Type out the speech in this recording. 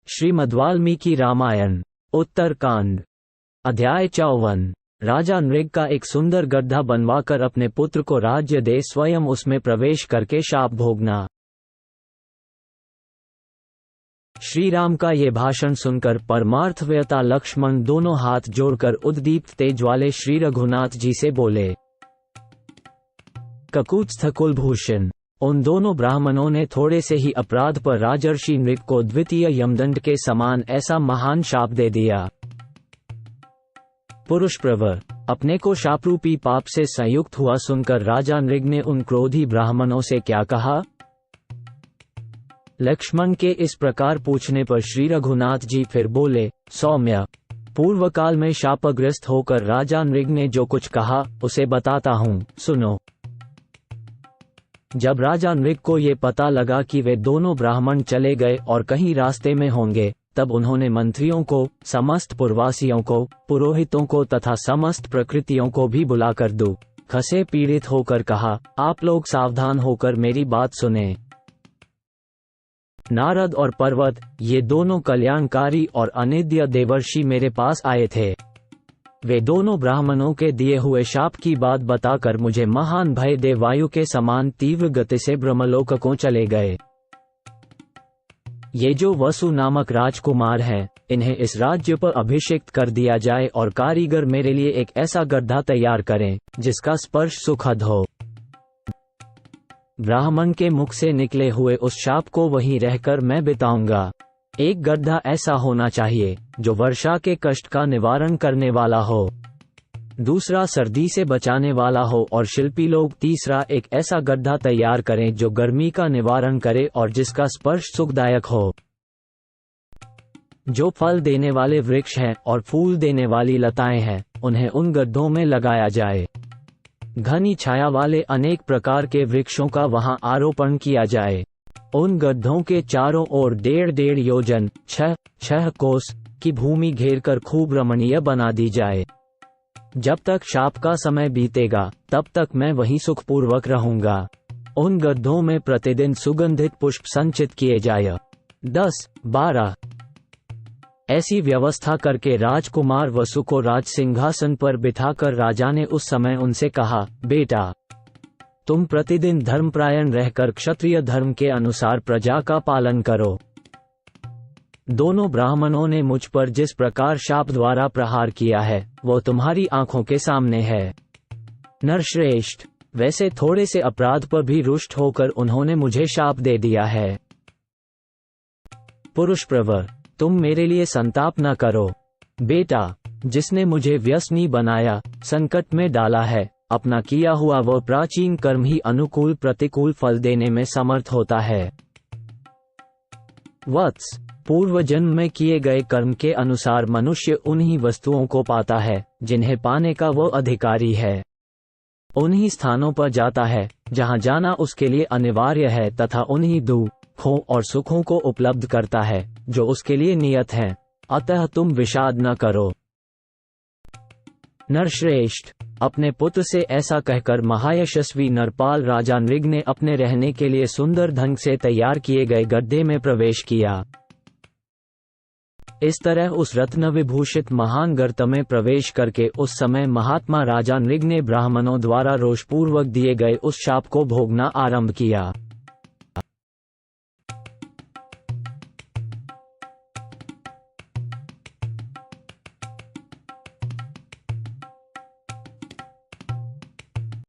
श्रीमद्वाल्मीकि रामायण उत्तरकांड अध्याय 54। राजा नृग का एक सुंदर गड्ढा बनवाकर अपने पुत्र को राज्य दे, स्वयं उसमें प्रवेश करके शाप भोगना। श्री राम का ये भाषण सुनकर परमार्थवेता लक्ष्मण दोनों हाथ जोड़कर उद्दीप्त तेज वाले श्री रघुनाथ जी से बोले, ककुत्स्थ कुलभूषण। उन दोनों ब्राह्मणों ने थोड़े से ही अपराध पर राजर्षि नृग को द्वितीय यमदंड के समान ऐसा महान शाप दे दिया। पुरुष प्रवर। अपने को शापरूपी पाप से संयुक्त हुआ सुनकर राजा नृग ने उन क्रोधी ब्राह्मणों से क्या कहा? लक्ष्मण के इस प्रकार पूछने पर श्री रघुनाथ जी फिर बोले, सौम्य, पूर्व काल में शापग्रस्त होकर राजा नृग ने जो कुछ कहा उसे बताता हूँ, सुनो। जब राजा नृग को ये पता लगा कि वे दोनों ब्राह्मण चले गए और कहीं रास्ते में होंगे, तब उन्होंने मंत्रियों को, समस्त पुरवासियों को, पुरोहितों को तथा समस्त प्रकृतियों को भी बुलाकर दुख से पीड़ित होकर कहा, आप लोग सावधान होकर मेरी बात सुने। नारद और पर्वत, ये दोनों कल्याणकारी और अनिद्य देवर्षि मेरे पास आए थे। वे दोनों ब्राह्मणों के दिए हुए शाप की बात बताकर मुझे महान भय दे वायु के समान तीव्र गति से ब्रह्मलोक को चले गए। ये जो वसु नामक राजकुमार हैं, इन्हें इस राज्य पर अभिषिक्त कर दिया जाए और कारीगर मेरे लिए एक ऐसा गड्ढा तैयार करें जिसका स्पर्श सुखद हो। ब्राह्मण के मुख से निकले हुए उस शाप को वहीं रहकर मैं बिताऊंगा। एक गड्ढा ऐसा होना चाहिए जो वर्षा के कष्ट का निवारण करने वाला हो, दूसरा सर्दी से बचाने वाला हो और शिल्पी लोग तीसरा एक ऐसा गड्ढा तैयार करें जो गर्मी का निवारण करे और जिसका स्पर्श सुखदायक हो। जो फल देने वाले वृक्ष हैं और फूल देने वाली लताएं हैं, उन्हें उन गड्ढों में लगाया जाए। घनी छाया वाले अनेक प्रकार के वृक्षों का वहां आरोपण किया जाए। उन गड्ढों के चारों ओर 1.5 योजन 6 कोस की भूमि घेरकर खूब रमणीय बना दी जाए। जब तक शाप का समय बीतेगा तब तक मैं वहीं सुखपूर्वक रहूंगा। उन गड्ढों में प्रतिदिन सुगंधित पुष्प संचित किए जाए। 10-12 ऐसी व्यवस्था करके राजकुमार वसु को राज सिंहासन पर बिठाकर राजा ने उस समय उनसे कहा, बेटा, तुम प्रतिदिन धर्मपरायण रहकर क्षत्रिय धर्म के अनुसार प्रजा का पालन करो। दोनों ब्राह्मणों ने मुझ पर जिस प्रकार शाप द्वारा प्रहार किया है वो तुम्हारी आंखों के सामने है। नरश्रेष्ठ, वैसे थोड़े से अपराध पर भी रुष्ट होकर उन्होंने मुझे शाप दे दिया है। पुरुष प्रवर, तुम मेरे लिए संताप न करो। बेटा, जिसने मुझे व्यसनी बनाया, संकट में डाला है, अपना किया हुआ वह प्राचीन कर्म ही अनुकूल प्रतिकूल फल देने में समर्थ होता है। वत्स, पूर्व जन्म में किए गए कर्म के अनुसार मनुष्य उन्हीं वस्तुओं को पाता है जिन्हें पाने का वो अधिकारी है। उन्हीं स्थानों पर जाता है जहां जाना उसके लिए अनिवार्य है तथा उन्हीं दुखों और सुखों को उपलब्ध करता है जो उसके लिए नियत हैं। अतः तुम विषाद न करो। नरश्रेष्ठ, अपने पुत्र से ऐसा कहकर महायशस्वी नरपाल राजा नृग ने अपने रहने के लिए सुंदर ढंग से तैयार किए गए गड्ढे में प्रवेश किया। इस तरह उस रत्न विभूषित महान गर्त में प्रवेश करके उस समय महात्मा राजा नृग ने ब्राह्मणों द्वारा रोषपूर्वक दिए गए उस शाप को भोगना आरंभ किया।